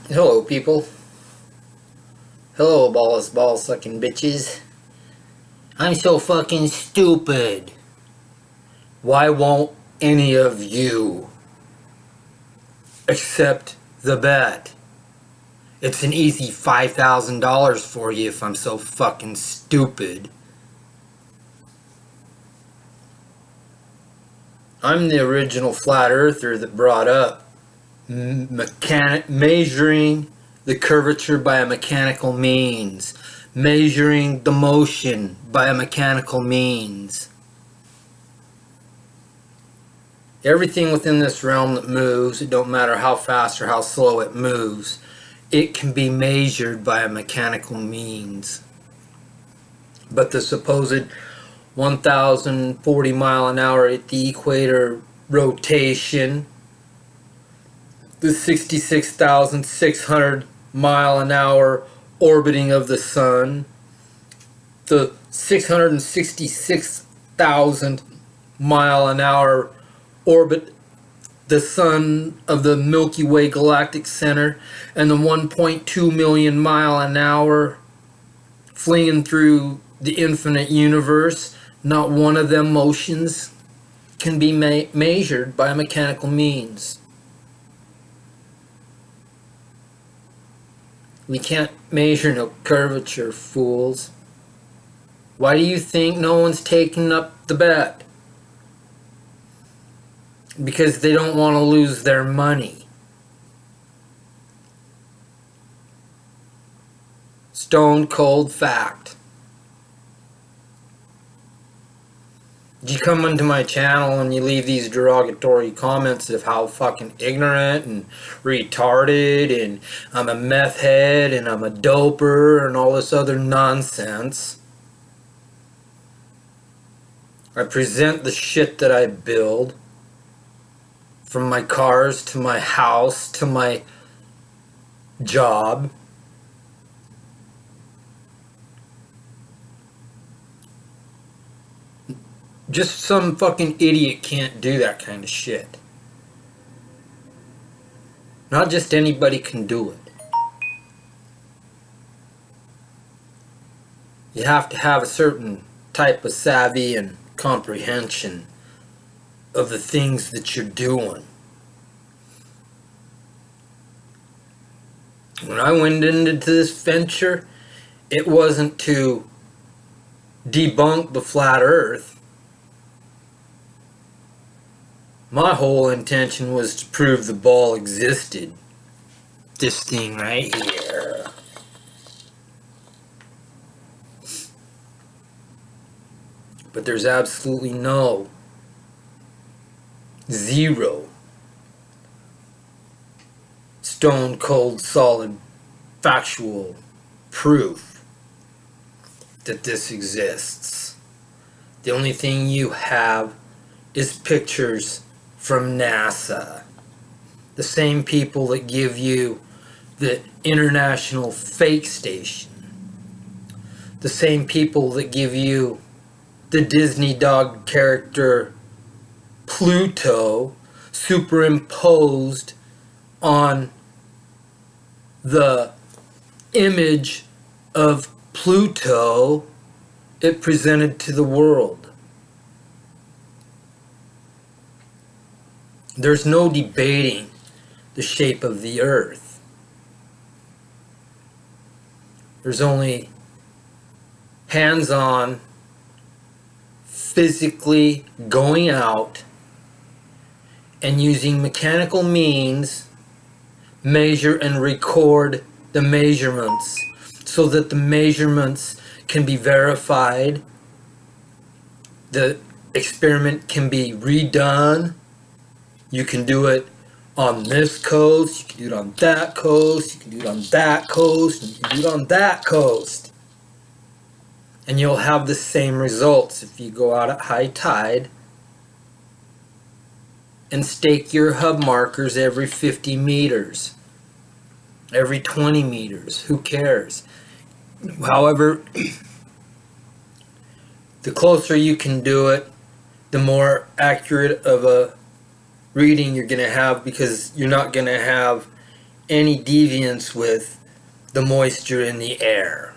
Hello, people. Hello, ball sucking bitches. I'm so fucking stupid. Why won't any of you accept the bet? It's an easy $5,000 for you if I'm so fucking stupid. I'm the original flat earther that brought up measuring the curvature by a mechanical means, measuring the motion by a mechanical means. Everything within this realm that moves, it don't matter how fast or how slow it moves, it can be measured by a mechanical means. But the supposed 1,040 mile an hour at the equator rotation, the 66,600 mile an hour orbiting of the sun, the 666,000 mile an hour orbit the sun of the Milky Way galactic center, and the 1.2 million mile an hour flinging through the infinite universe. Not one of them motions can be measured by mechanical means. We can't measure no curvature, fools. Why do you think no one's taking up the bet? Because they don't want to lose their money. Stone cold fact. You come into my channel and you leave these derogatory comments of how fucking ignorant and retarded and I'm a meth head and I'm a doper and all this other nonsense. I present the shit that I build, from my cars to my house to my job. Just some fucking idiot can't do that kind of shit. Not just anybody can do it. You have to have a certain type of savvy and comprehension of the things that you're doing. When I went into this venture, it wasn't to debunk the flat earth. My whole intention was to prove the ball existed. This thing right here. But there's absolutely zero stone cold solid factual proof that this exists. The only thing you have is pictures from NASA. The same people that give you the International Fake Station. The same people that give you the Disney dog character Pluto superimposed on the image of Pluto it presented to the world. There's no debating the shape of the earth. There's only hands-on, physically going out and using mechanical means, measure and record the measurements so that the measurements can be verified, the experiment can be redone. You can do it on this coast, you can do it on that coast, you can do it on that coast, and you can do it on that coast. And you'll have the same results if you go out at high tide and stake your hub markers every 50 meters, every 20 meters, who cares? However, the closer you can do it, the more accurate of a reading you're going to have, because you're not going to have any deviance with the moisture in the air.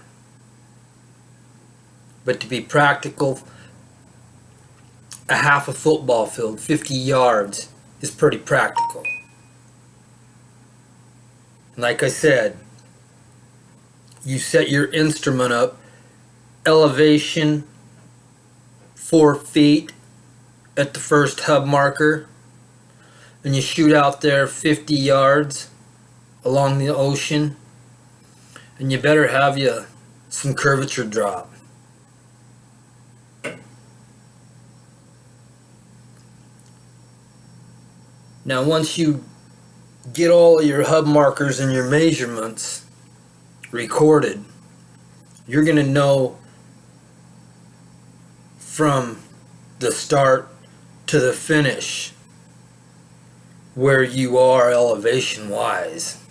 But to be practical, a half a football field, 50 yards, is pretty practical. Like I said, you set your instrument up, elevation 4 feet at the first hub marker, and you shoot out there 50 yards along the ocean, and you better have you some curvature drop. Now once you get all of your hub markers and your measurements recorded, you're going to know from the start to the finish where you are elevation wise.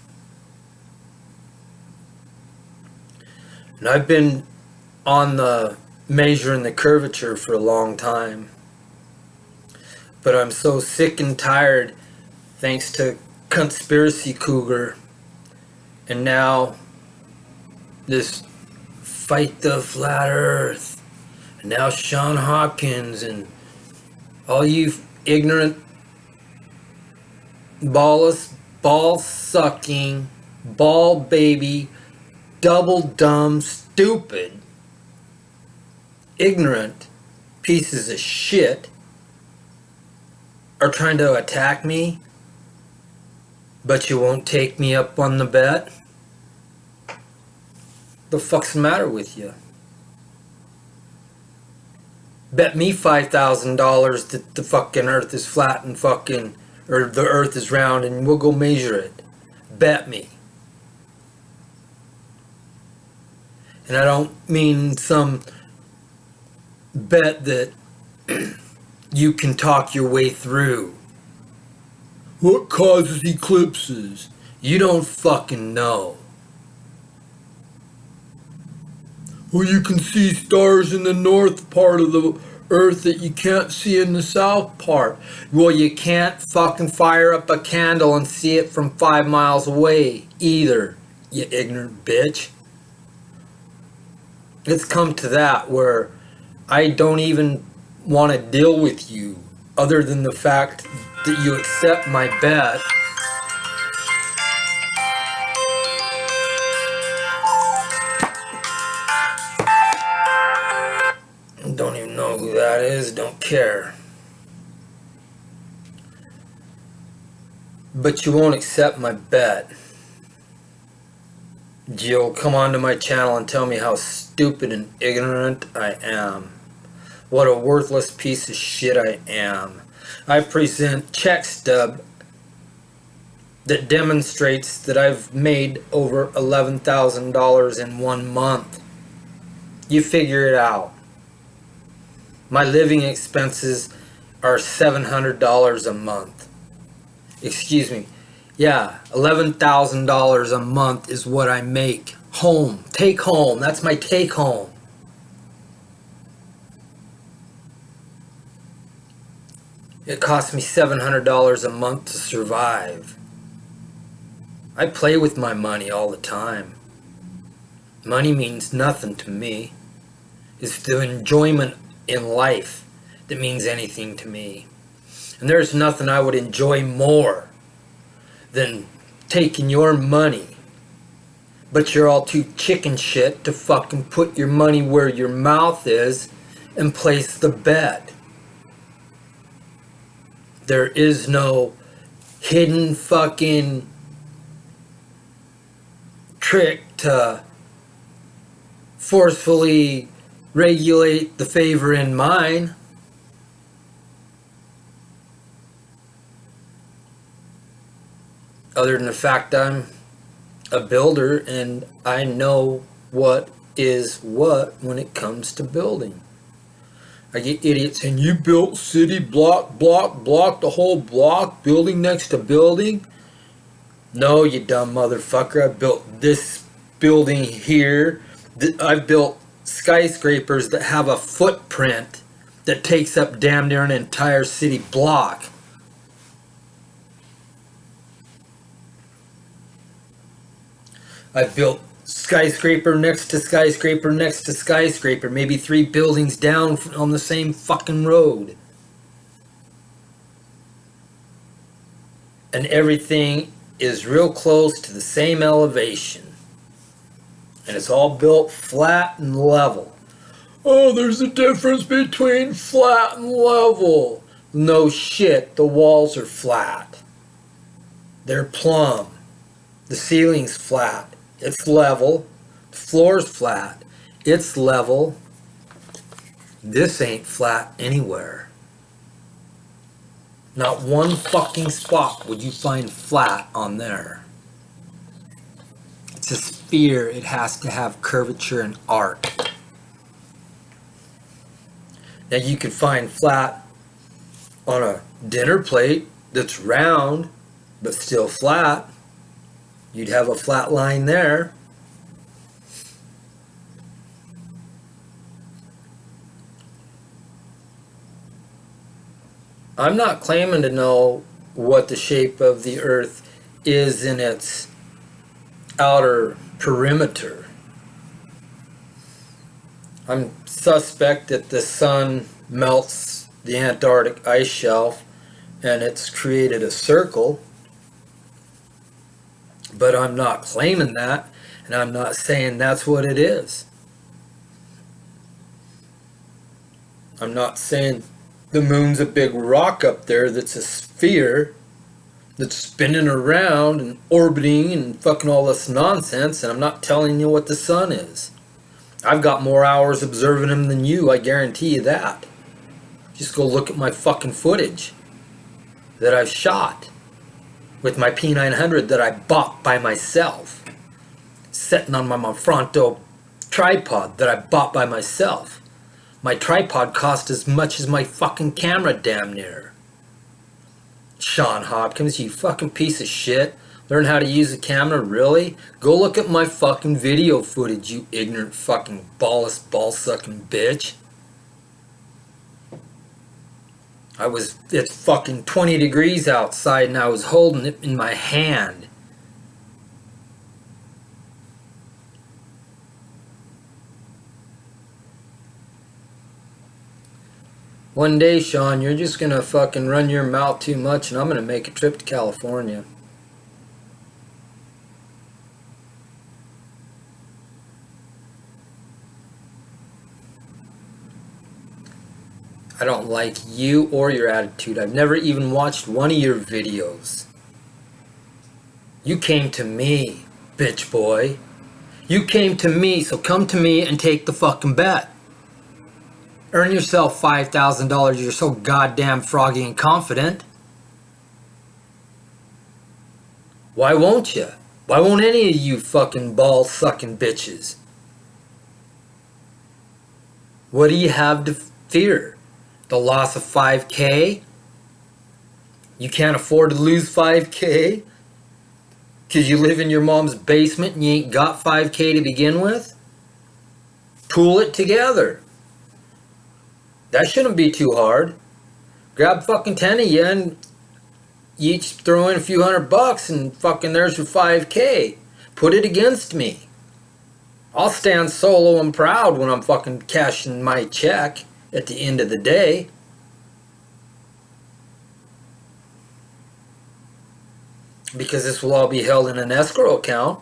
And I've been on the measuring the curvature for a long time, but I'm so sick and tired, thanks to Conspiracy Cougar and now this Fight the Flat Earth, and now Sean Hopkins, and all you ignorant, ball sucking, ball baby, double dumb, stupid, ignorant pieces of shit are trying to attack me, but you won't take me up on the bet? The fuck's the matter with you? Bet me $5,000 that the fucking earth is flat and fucking, or the earth is round, and we'll go measure it. Bet me. And I don't mean some bet that you can talk your way through. What causes eclipses? You don't fucking know. Well, you can see stars in the north part of the earth that you can't see in the south part. Well, you can't fucking fire up a candle and see it from 5 miles away either, you ignorant bitch. It's come to that where I don't even want to deal with you, other than the fact that you accept my bet. Don't even know who that is, don't care. But you won't accept my bet. You'll come onto my channel and tell me how stupid and ignorant I am. What a worthless piece of shit I am. I present check stub that demonstrates that I've made over $11,000 in 1 month. You figure it out. My living expenses are $700 a month. Excuse me. Yeah, $11,000 a month is what I make. Home. Take home. That's my take home. It costs me $700 a month to survive. I play with my money all the time. Money means nothing to me. It's the enjoyment in life that means anything to me. And there's nothing I would enjoy more than taking your money. But you're all too chicken shit to fucking put your money where your mouth is and place the bet. There is no hidden fucking trick to forcefully regulate the favor in mine. Other than the fact I'm a builder and I know what is what when it comes to building. I get idiots saying, you built city block, the whole block, building next to building. No, you dumb motherfucker. I built this building here. I've built skyscrapers that have a footprint that takes up damn near an entire city block. I built skyscraper next to skyscraper next to skyscraper, maybe 3 buildings down on the same fucking road. And everything is real close to the same elevation. And it's all built flat and level. Oh, there's a difference between flat and level. No shit, the walls are flat. They're plumb. The ceiling's flat. It's level. The floor's flat. It's level. This ain't flat anywhere. Not one fucking spot would you find flat on there. It's a sphere. It has to have curvature and arc. Now you could find flat on a dinner plate that's round but still flat. You'd have a flat line there. I'm not claiming to know what the shape of the earth is in its outer perimeter. I'm suspect that the sun melts the Antarctic ice shelf and it's created a circle, but I'm not claiming that, and I'm not saying that's what it is. I'm not saying the moon's a big rock up there that's a sphere that's spinning around and orbiting and fucking all this nonsense, and I'm not telling you what the sun is. I've got more hours observing him than you, I guarantee you that. Just go look at my fucking footage that I've shot with my P900 that I bought by myself, sitting on my Monfronto tripod that I bought by myself. My tripod cost as much as my fucking camera, damn near. Sean Hopkins, you fucking piece of shit. Learn how to use a camera, really? Go look at my fucking video footage, you ignorant fucking ball-sucking bitch. It's fucking 20 degrees outside and I was holding it in my hand. One day, Sean, you're just gonna fucking run your mouth too much and I'm gonna make a trip to California. I don't like you or your attitude. I've never even watched one of your videos. You came to me, bitch boy. You came to me, so come to me and take the fucking bet. Earn yourself $5,000. You're so goddamn froggy and confident. Why won't you? Why won't any of you fucking ball-sucking bitches? What do you have to fear? The loss of 5K? You can't afford to lose 5K? Because you live in your mom's basement and you ain't got 5K to begin with? Pool it together. That shouldn't be too hard. Grab fucking 10 of you and you each throw in a few $100 and fucking there's your 5K. Put it against me. I'll stand solo and proud when I'm fucking cashing my check at the end of the day. Because this will all be held in an escrow account.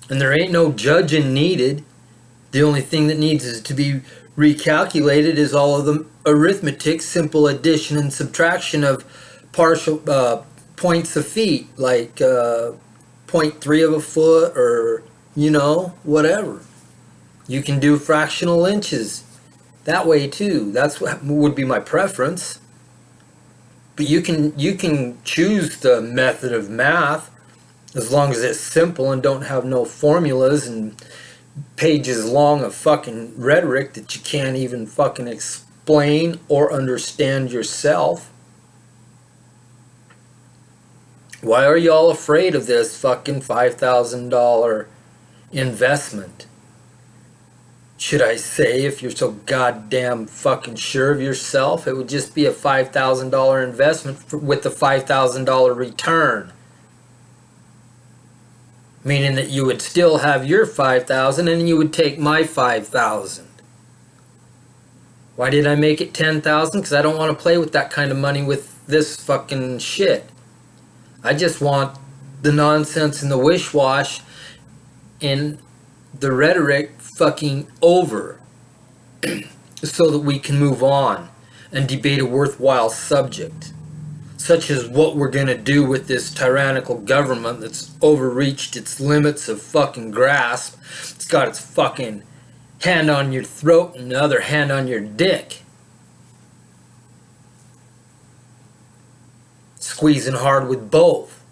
And there ain't no judging needed. The only thing that needs is to be recalculated is all of the arithmetic, simple addition and subtraction of partial points of feet, like 0.3 of a foot or, whatever. You can do fractional inches that way too. That's what would be my preference. But you can choose the method of math as long as it's simple and don't have no formulas and pages long of fucking rhetoric that you can't even fucking explain or understand yourself. Why are y'all afraid of this fucking $5,000 investment? Should I say, if you're so goddamn fucking sure of yourself, it would just be a $5,000 investment with the $5,000 return. meaning that you would still have your 5,000 and you would take my 5,000. Why did I make it 10,000? Because I don't want to play with that kind of money with this fucking shit. I just want the nonsense and the wish-wash and the rhetoric fucking over so that we can move on and debate a worthwhile subject, such as what we're going to do with this tyrannical government that's overreached its limits of fucking grasp. It's got its fucking hand on your throat and the other hand on your dick. Squeezing hard with both.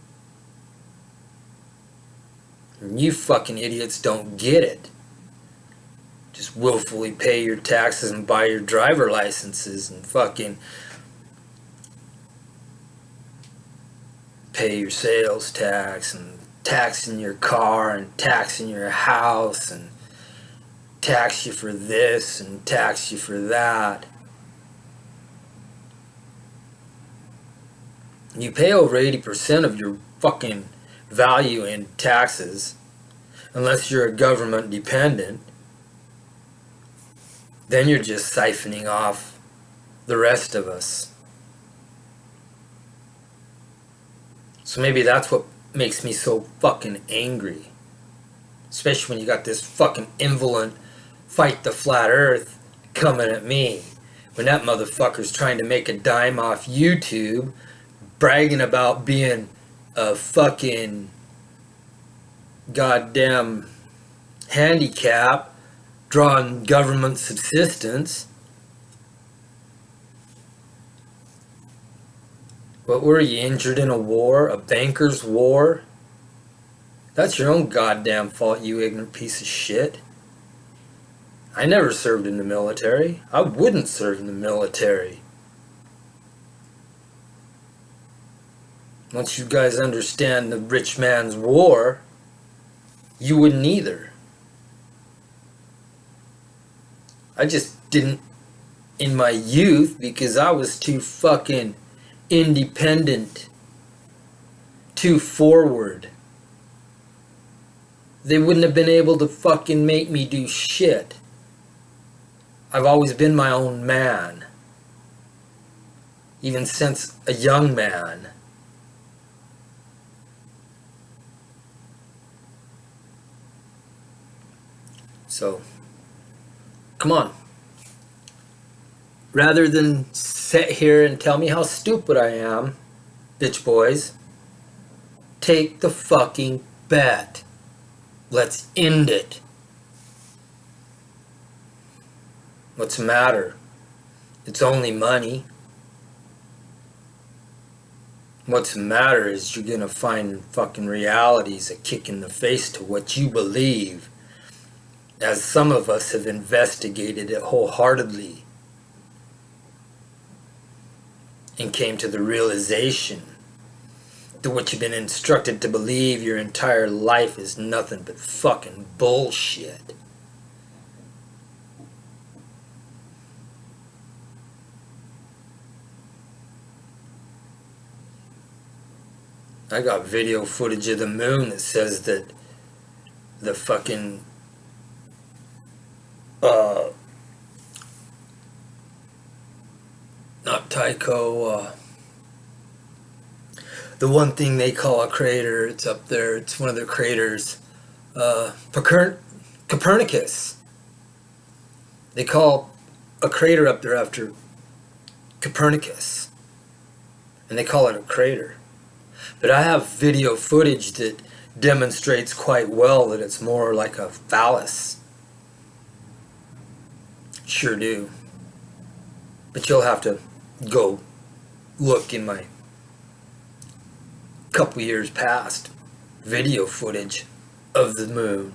And you fucking idiots don't get it. Just willfully pay your taxes and buy your driver licenses and fucking pay your sales tax and taxing your car and taxing your house and tax you for this and tax you for that. You pay over 80% of your fucking value in taxes, unless you're a government dependent. Then you're just siphoning off the rest of us. So maybe that's what makes me so fucking angry. Especially when you got this fucking invalid fight the flat earth coming at me. When that motherfucker's trying to make a dime off YouTube, bragging about being a fucking goddamn handicap, drawing government subsistence. What were you, injured in a war? A banker's war? That's your own goddamn fault, you ignorant piece of shit. I never served in the military. I wouldn't serve in the military. Once you guys understand the rich man's war, you wouldn't either. I just didn't in my youth because I was too fucking independent, too forward. They wouldn't have been able to fucking make me do shit. I've always been my own man, even since a young man. So, come on. Rather than sit here and tell me how stupid I am, bitch boys, take the fucking bet. Let's end it. What's the matter? It's only money. What's the matter is you're gonna find fucking reality's a kick in the face to what you believe, as some of us have investigated it wholeheartedly and came to the realization that what you've been instructed to believe your entire life is nothing but fucking bullshit. I got video footage of the moon that says that the fucking not Tycho, the one thing they call a crater, it's up there, it's one of their craters, Copernicus. They call a crater up there after Copernicus, and they call it a crater. But I have video footage that demonstrates quite well that it's more like a phallus. Sure do. But you'll have to go look in my couple years past video footage of the moon.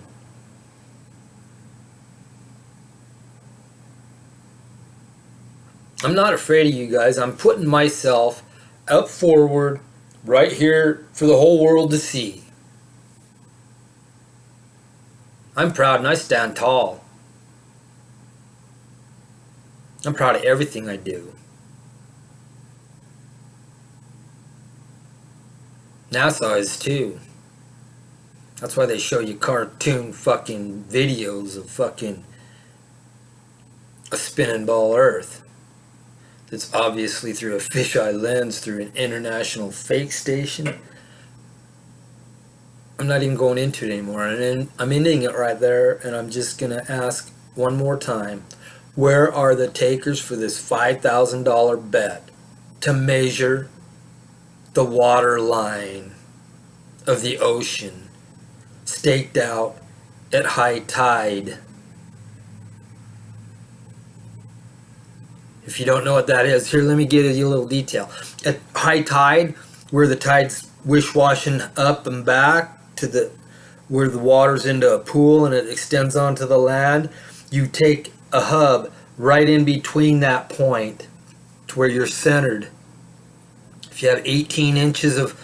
I'm not afraid of you guys. I'm putting myself up forward right here for the whole world to see. I'm proud and I stand tall. I'm proud of everything I do. NASA is too. That's why they show you cartoon fucking videos of fucking a spinning ball Earth. That's obviously through a fisheye lens through an international fake station. I'm not even going into it anymore, and I'm ending it right there, and I'm just going to ask one more time, where are the takers for this $5,000 bet to measure the water line of the ocean staked out at high tide? If you don't know what that is, here, let me give you a little detail. At high tide, where the tide's wish-washing up and back to the where the water's into a pool and it extends onto the land, you take a hub right in between that point to where you're centered. If you have 18 inches of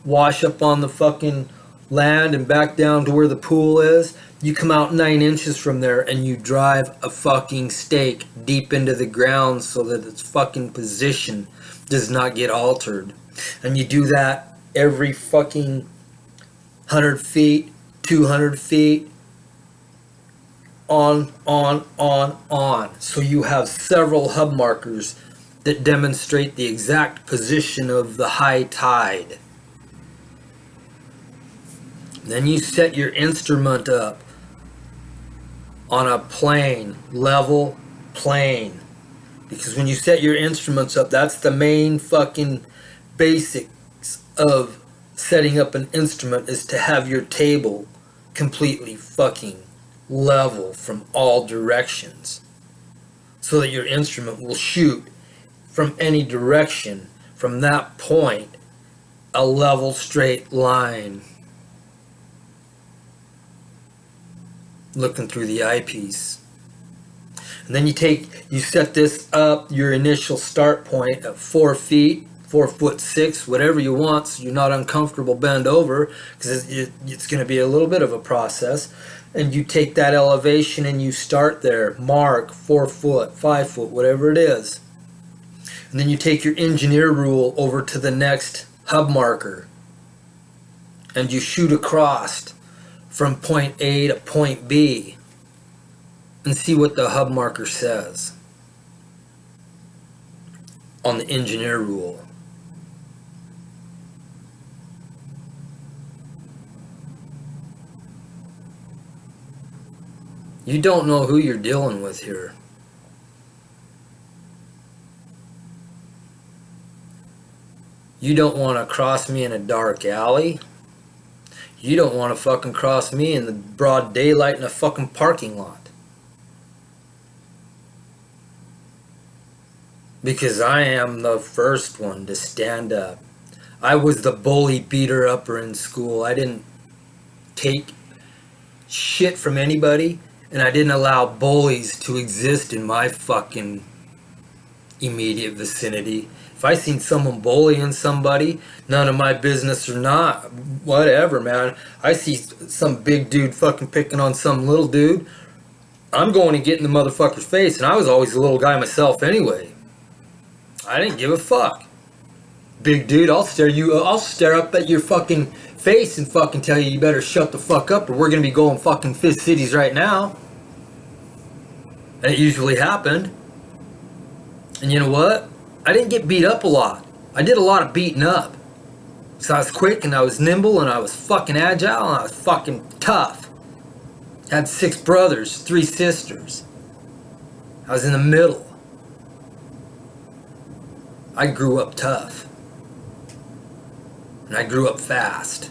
wash up on the fucking land and back down to where the pool is, you come out 9 inches from there and you drive a fucking stake deep into the ground so that its fucking position does not get altered. And you do that every fucking 100 feet, 200 feet, on. So you have several hub markers that demonstrate the exact position of the high tide. Then you set your instrument up on a plane, level plane. Because when you set your instruments up, that's the main fucking basics of setting up an instrument, is to have your table completely fucking level from all directions. So that your instrument will shoot from any direction, from that point, a level straight line. Looking through the eyepiece. And then you set this up, your initial start point at 4 feet, 4'6", whatever you want, so you're not uncomfortable bend over, because it's going to be a little bit of a process. And you take that elevation and you start there, mark 4 foot, 5 foot, whatever it is. And then you take your engineer rule over to the next hub marker and you shoot across from point A to point B and see what the hub marker says on the engineer rule. You don't know who you're dealing with here. You don't want to cross me in a dark alley. You don't want to fucking cross me in the broad daylight in a fucking parking lot. Because I am the first one to stand up. I was the bully beater upper in school. I didn't take shit from anybody, and I didn't allow bullies to exist in my fucking immediate vicinity. If I seen someone bullying somebody, none of my business or not, whatever, man. I see some big dude fucking picking on some little dude, I'm going to get in the motherfucker's face, and I was always a little guy myself anyway. I didn't give a fuck. Big dude, I'll stare up at your fucking face and fucking tell you better shut the fuck up, or we're gonna be going fucking Fist Cities right now. And it usually happened. And you know what? I didn't get beat up a lot. I did a lot of beating up. So I was quick and I was nimble and I was fucking agile and I was fucking tough. Had 6 brothers, 3 sisters. I was in the middle. I grew up tough. And I grew up fast.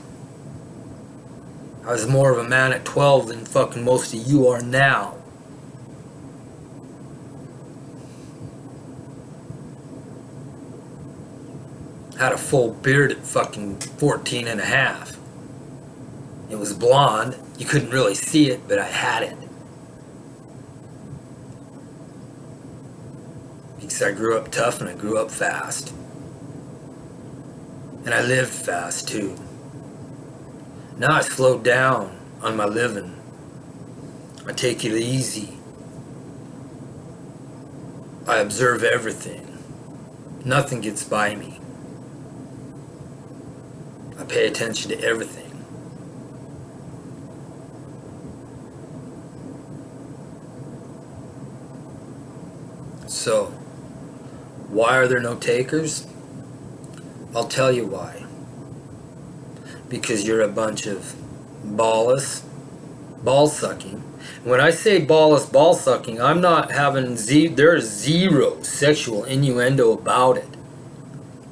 I was more of a man at 12 than fucking most of you are now. Had a full beard at fucking 14 and a half. It was blonde. You couldn't really see it, but I had it. Because I grew up tough and I grew up fast. And I lived fast too. Now I slowed down on my living. I take it easy. I observe everything. Nothing gets by me. I pay attention to everything. So, why are there no takers? I'll tell you why. Because you're a bunch of ballless, ball-sucking. When I say ballless, ball-sucking, I'm not having there's zero sexual innuendo about it.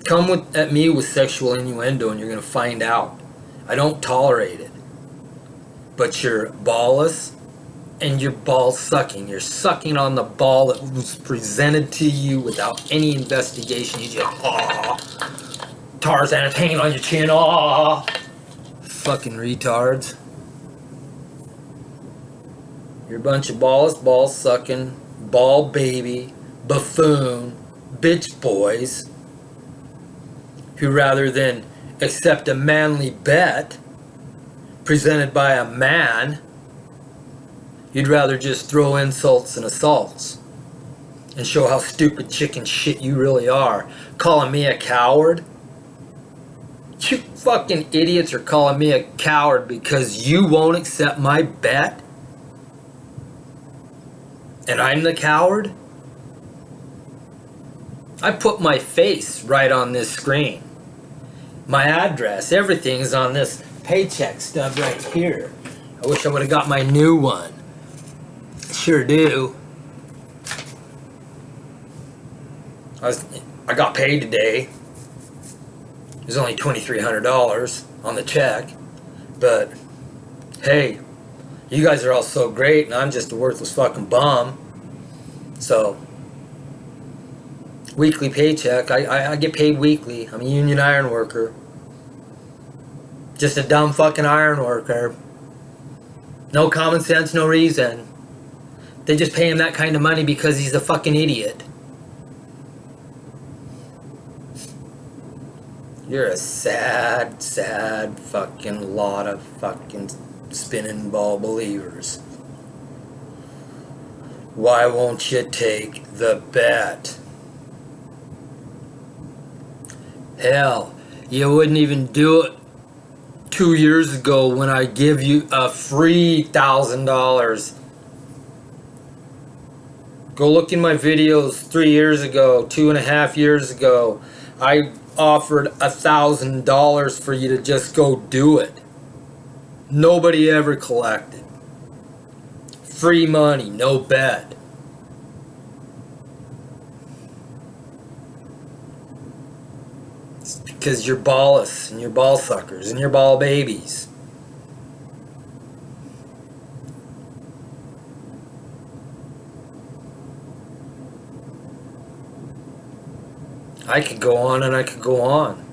Come at me with sexual innuendo and you're going to find out. I don't tolerate it. But you're ballless and you're ball-sucking. You're sucking on the ball that was presented to you without any investigation. You just, Tarzan's hanging on your chin, Fucking retards. You're a bunch of ballless, ball-sucking, ball baby, buffoon, bitch boys who rather than accept a manly bet presented by a man, you'd rather just throw insults and assaults and show how stupid chicken shit you really are. Calling me a coward? You fucking idiots are calling me a coward because you won't accept my bet? And I'm the coward? I put my face right on this screen. My address, everything is on this paycheck stub right here. I wish I would have got my new one. Sure do. I got paid today. It was only $2,300 on the check. But, hey, you guys are all so great and I'm just a worthless fucking bum. So, weekly paycheck. I get paid weekly. I'm a union iron worker. Just a dumb fucking iron worker. No common sense, no reason. They just pay him that kind of money because he's a fucking idiot. You're a sad, sad fucking lot of fucking spinning ball believers. Why won't you take the bet? Hell, you wouldn't even do it 2 years ago when I give you a free $1,000. Go look in my videos 3 years ago, 2.5 years ago. I offered $1,000 for you to just go do it. Nobody ever collected. Free money, no bet. It's because you're ballless and you're ball suckers and you're ball babies. I could go on and I could go on,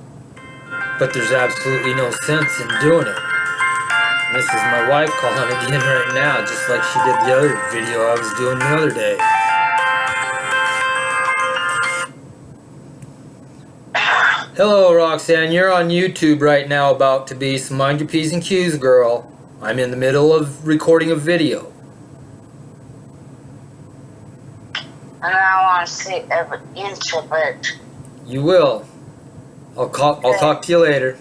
but there's absolutely no sense in doing it. And this is my wife calling again right now, just like she did the other video I was doing the other day. Hello, Roxanne. You're on YouTube right now about to be, so mind your P's and Q's, girl. I'm in the middle of recording a video. And I want to see every inch of it. You will. I'll talk to you later.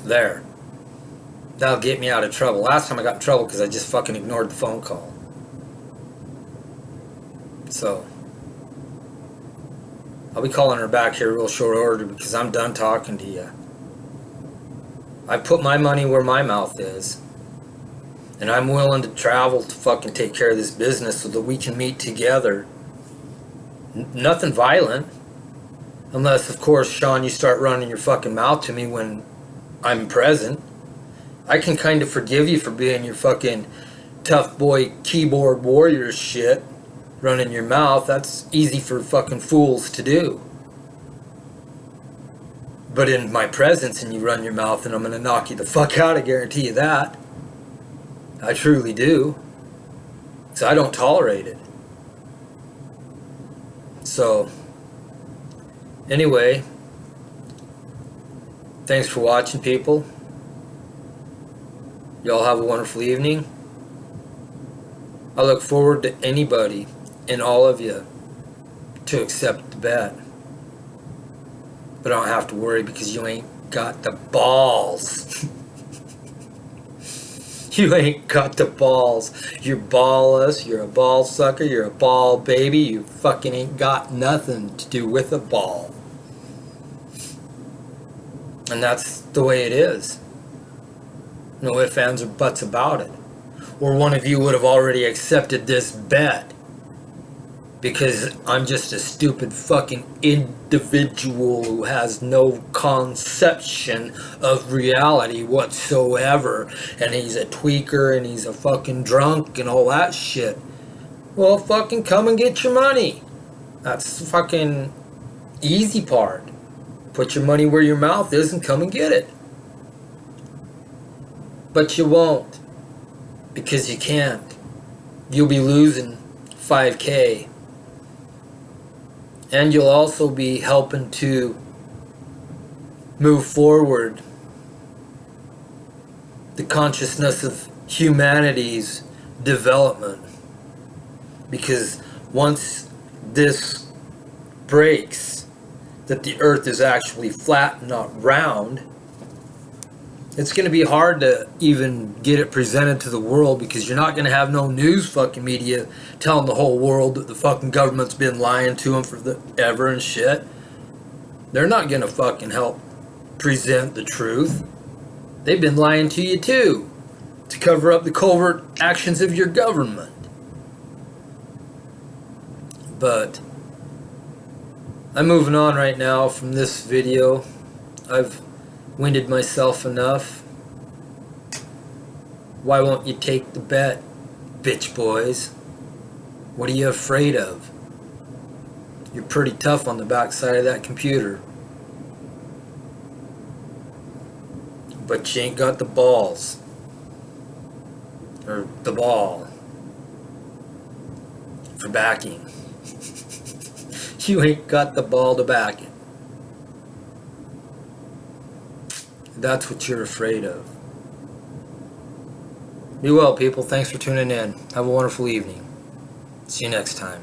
There. That'll get me out of trouble. Last time I got in trouble because I just fucking ignored the phone call. So, I'll be calling her back here real short order because I'm done talking to you. I put my money where my mouth is. And I'm willing to travel to fucking take care of this business so that we can meet together. Nothing violent. Unless, of course, Sean, you start running your fucking mouth to me when I'm present. I can kind of forgive you for being your fucking tough boy keyboard warrior shit. Running your mouth. That's easy for fucking fools to do. But in my presence and you run your mouth and I'm going to knock you the fuck out, I guarantee you that. I truly do. So I don't tolerate it. So, anyway, thanks for watching, people. Y'all have a wonderful evening. I look forward to anybody and all of you to accept the bet. But I don't have to worry because you ain't got the balls. You ain't got the balls. You're ballless. You're a ball sucker. You're a ball baby. You fucking ain't got nothing to do with a ball. And that's the way it is. No ifs, ands, or buts about it. Or one of you would have already accepted this bet. Because I'm just a stupid fucking individual who has no conception of reality whatsoever. And he's a tweaker and he's a fucking drunk and all that shit. Well, fucking come and get your money. That's the fucking easy part. Put your money where your mouth is and come and get it. But you won't. Because you can't. You'll be losing 5K. And you'll also be helping to move forward the consciousness of humanity's development. Because once this breaks, that the earth is actually flat, not round, it's going to be hard to even get it presented to the world, because you're not going to have no news fucking media telling the whole world that the fucking government's been lying to them forever and shit. They're not going to fucking help present the truth. They've been lying to you too, to cover up the covert actions of your government. But I'm moving on right now from this video. I've winded myself enough. Why won't you take the bet, bitch boys? What are you afraid of? You're pretty tough on the backside of that computer. But you ain't got the balls. Or the ball. For backing. You ain't got the ball to back it. That's what you're afraid of. Be well, people. Thanks for tuning in. Have a wonderful evening. See you next time.